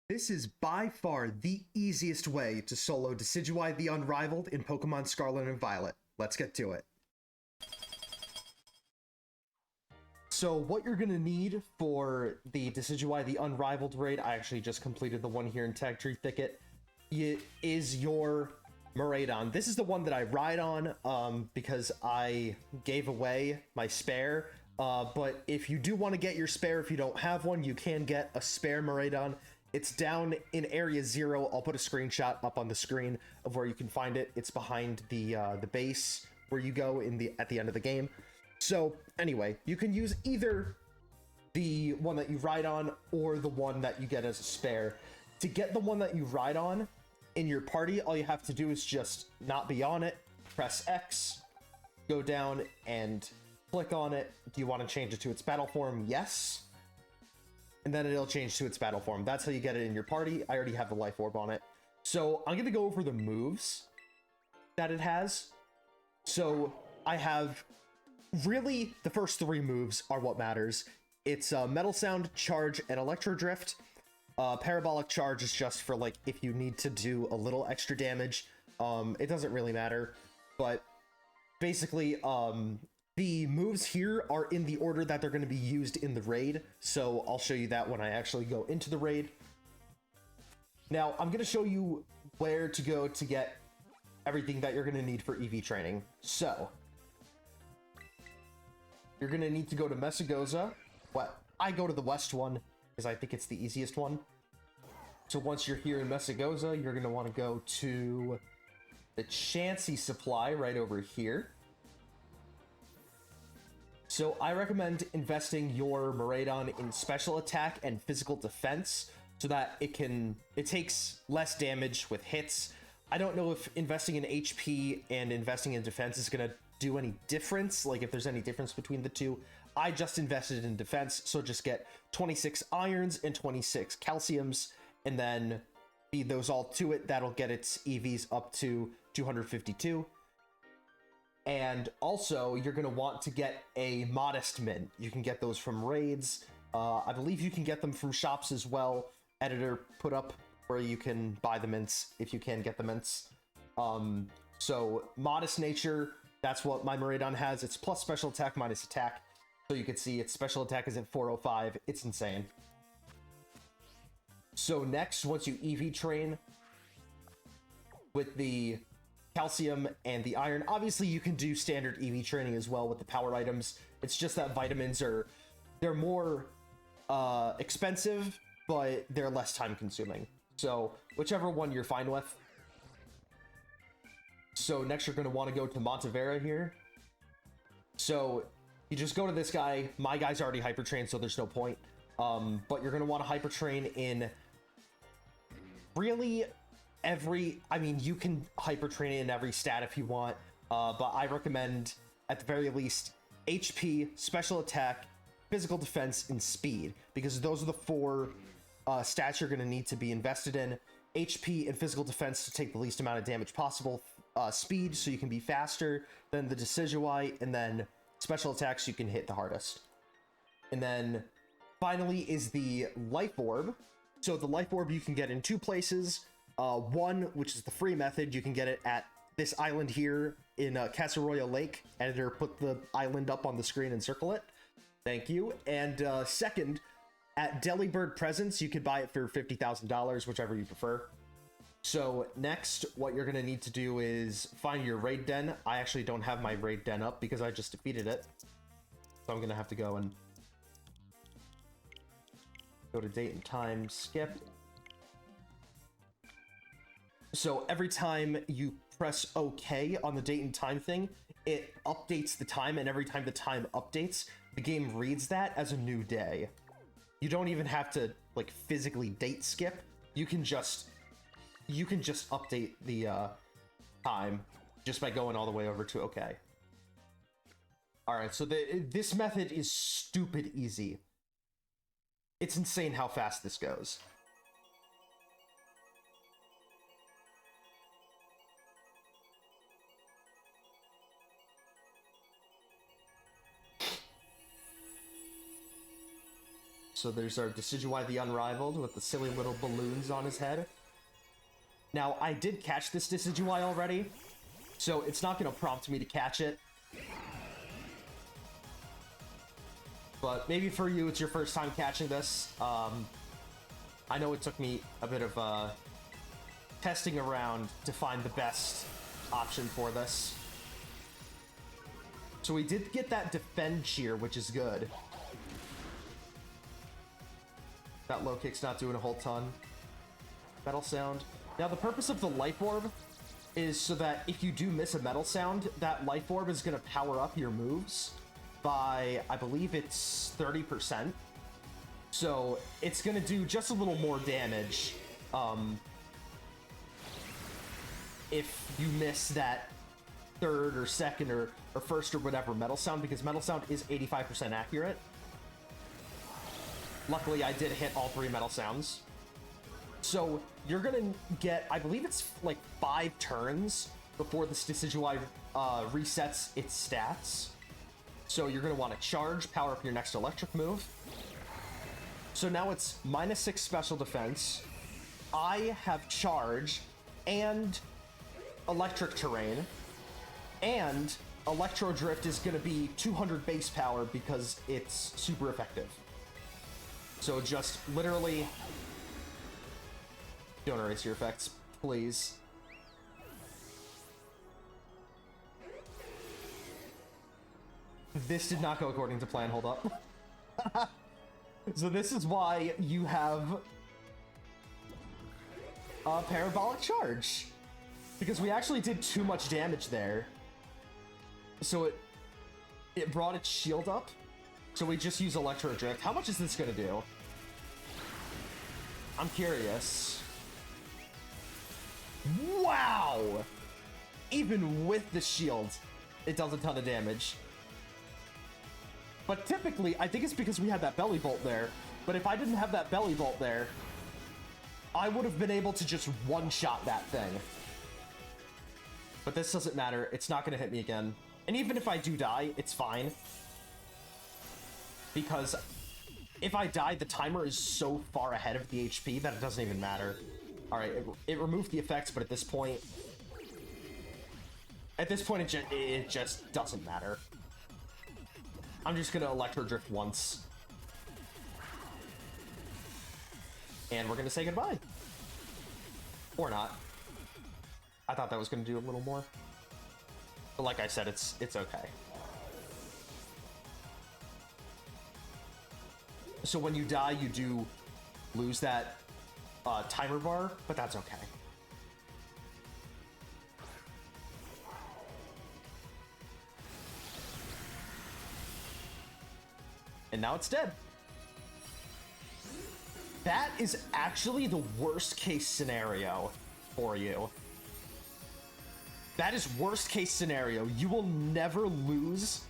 This is by far the easiest way to solo Decidueye the Unrivaled in Pokemon Scarlet and Violet. Let's get to it. So what you're going to need for the Decidueye the Unrivaled raid, I actually just completed the one here in Tag Tree Thicket, is your Miraidon. This is the one that I ride on because I gave away my spare. But if you do want to get your spare, if you don't have one, you can get a spare Miraidon. It's down in Area 0. I'll put a screenshot up on the screen of where you can find it. It's behind the base where you go at the end of the game. So anyway, you can use either the one that you ride on or the one that you get as a spare. To get the one that you ride on in your party, all you have to do is just not be on it, press X, go down and click on it. Do you want to change it to its battle form? Yes. And then it'll change to its battle form. That's how you get it in your party. I already have the Life Orb on it. So I'm going to go over the moves that it has. So I have really the first three moves are what matters. It's Metal Sound, Charge, and Electro Drift. Parabolic Charge is just for like if you need to do a little extra damage. It doesn't really matter, but basically the moves here are in the order that they're going to be used in the raid, so I'll show you that when I actually go into the raid. Now, I'm going to show you where to go to get everything that you're going to need for EV training. So, you're going to need to go to Messagoza. Well, I go to the west one, because I think it's the easiest one. So once you're here in Messagoza, you're going to want to go to the Chansey Supply right over here. So I recommend investing your Miraidon in special attack and physical defense so that it takes less damage with hits. I don't know if investing in HP and investing in defense is going to do any difference, like if there's any difference between the two. I just invested in defense, so just get 26 irons and 26 calciums, and then feed those all to it. That'll get its EVs up to 252. And also, you're going to want to get a Modest Mint. You can get those from raids. I believe you can get them from shops as well. Editor put up where you can buy the mints, if you can get the mints. So, Modest Nature, that's what my Miraidon has. It's plus special attack minus attack. So you can see its special attack is at 405. It's insane. So next, once you EV train with the calcium and the iron, obviously you can do standard EV training as well with the power items. It's just that vitamins they're more expensive, but they're less time consuming. So whichever one you're fine with. So next you're going to want to go to Montevera here. So you just go to this guy. My guy's already hyper trained, so there's no point. But you're going to want to hyper train in really you can hyper train in every stat if you want, but I recommend at the very least HP, special attack, physical defense, and speed, because those are the four stats you're going to need to be invested in. HP and physical defense to take the least amount of damage possible, speed so you can be faster than the Decidueye, and then special attacks you can hit the hardest. And then finally is the Life Orb. So the Life Orb you can get in two places. One, which is the free method, you can get it at this island here in Casseroya Lake. Editor, put the island up on the screen and circle it. Thank you. And second, at Delibird Presents, you could buy it for $50,000, whichever you prefer. So next, what you're going to need to do is find your raid den. I actually don't have my raid den up because I just defeated it. So I'm going to have to go to date and time, skip. So every time you press OK on the date and time thing, it updates the time, and every time the time updates, the game reads that as a new day. You don't even have to like physically date skip. You can just update the time just by going all the way over to OK. All right, so this method is stupid easy. It's insane how fast this goes. So there's our Decidueye the Unrivaled with the silly little balloons on his head. Now, I did catch this Decidueye already, so it's not going to prompt me to catch it. But maybe for you, it's your first time catching this. I know it took me a bit of testing around to find the best option for this. So we did get that defend cheer, which is good. That low kick's not doing a whole ton. Metal sound. Now the purpose of the Life Orb is so that if you do miss a metal sound, that Life Orb is going to power up your moves by, I believe it's 30%. So it's going to do just a little more damage if you miss that third or second or first or whatever metal sound, because metal sound is 85% accurate. Luckily, I did hit all 3 metal sounds. So you're gonna get, I believe it's like 5 turns before this Decidueye resets its stats. So you're gonna want to charge, power up your next electric move. So now it's -6 special defense. I have charge and electric terrain, and Electro Drift is gonna be 200 base power because it's super effective. So just literally... Don't erase your effects, please. This did not go according to plan, hold up. So this is why you have a parabolic charge. Because we actually did too much damage there. So it brought its shield up. So we just use Electro Drift. How much is this gonna do? I'm curious. Wow! Even with the shield, it does a ton of damage. But typically, I think it's because we had that belly bolt there. But if I didn't have that belly bolt there, I would have been able to just one-shot that thing. But this doesn't matter. It's not gonna hit me again. And even if I do die, it's fine. Because if I die, the timer is so far ahead of the HP that it doesn't even matter. Alright, it removed the effects, but at this point... it just doesn't matter. I'm just gonna Electro Drift once. And we're gonna say goodbye. Or not. I thought that was gonna do a little more. But like I said, it's okay. So when you die, you do lose that timer bar, but that's okay. And now it's dead. That is actually the worst case scenario for you. That is worst case scenario. You will never lose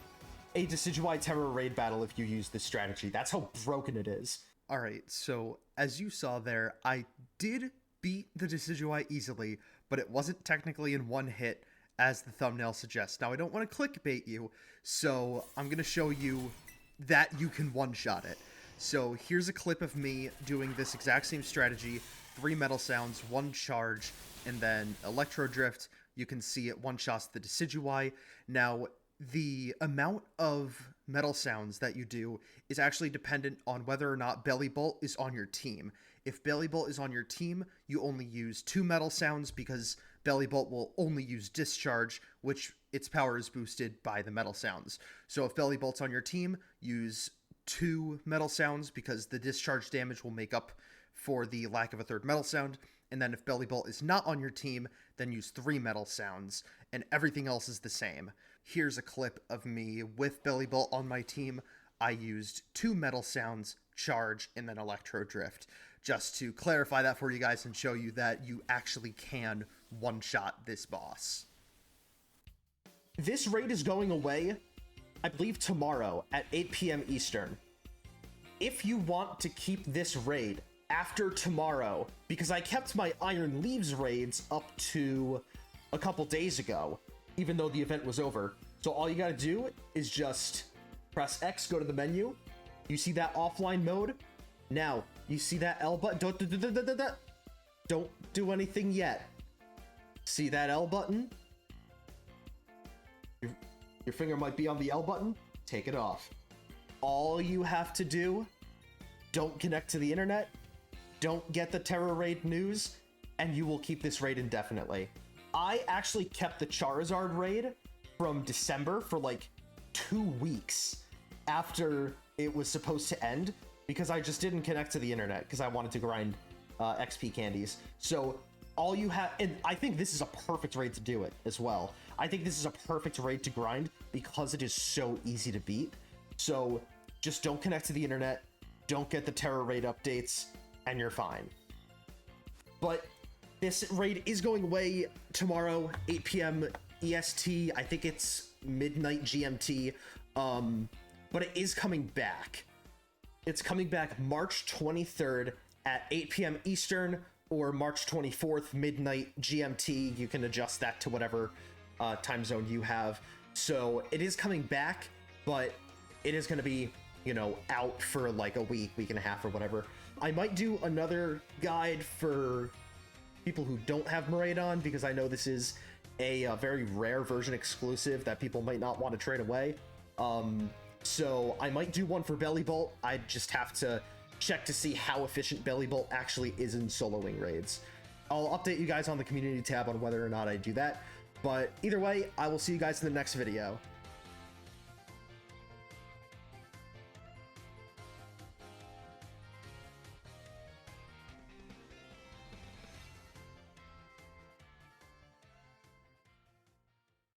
a Decidueye Terror raid battle if you use this strategy. That's how broken it is. Alright, so as you saw there, I did beat the Decidueye easily, but it wasn't technically in one hit as the thumbnail suggests. Now, I don't want to clickbait you, so I'm going to show you that you can one-shot it. So here's a clip of me doing this exact same strategy, 3 metal sounds, 1 charge, and then Electro Drift. You can see it one-shots the Decidueye. Now, the amount of metal sounds that you do is actually dependent on whether or not Belly Bolt is on your team. If Belly Bolt is on your team, you only use 2 metal sounds because Belly Bolt will only use Discharge, which its power is boosted by the metal sounds. So if Belly Bolt's on your team, use 2 metal sounds because the Discharge damage will make up for the lack of a 3rd metal sound. And then if Belly Bolt is not on your team, then use 3 metal sounds, and everything else is the same. Here's a clip of me with Belly Bolt on my team. I used 2 metal sounds, charge, and then Electro Drift, just to clarify that for you guys and show you that you actually can one-shot this boss. This raid is going away, I believe tomorrow at 8 p.m. Eastern. If you want to keep this raid after tomorrow, because I kept my Iron Leaves raids up to a couple days ago, even though the event was over. So all you gotta do is just press X, go to the menu, you see that offline mode, Now, you see that L button? Don't do anything yet. See that L button? Your finger might be on the L button. Take it off. All you have to do, don't connect to the internet, don't get the Terror Raid news, and you will keep this raid indefinitely. I actually kept the Charizard raid from December for like 2 weeks after it was supposed to end, because I just didn't connect to the internet because I wanted to grind XP candies. So all you have, and I think this is a perfect raid to do it as well. I think this is a perfect raid to grind because it is so easy to beat. So just don't connect to the internet, don't get the Terror Raid updates, and you're fine. But this raid is going away tomorrow, 8 p.m. EST. I think it's midnight GMT. But it is coming back. It's coming back March 23rd at 8 p.m. Eastern, or March 24th, midnight GMT. You can adjust that to whatever time zone you have. So it is coming back, but it is going to be, you know, out for like a week and a half or whatever. I might do another guide for people who don't have Miraidon, because I know this is a very rare version exclusive that people might not want to trade away. So I might do one for Belly Bolt. I just have to check to see how efficient Belly Bolt actually is in soloing raids. I'll update you guys on the community tab on whether or not I do that. But either way, I will see you guys in the next video.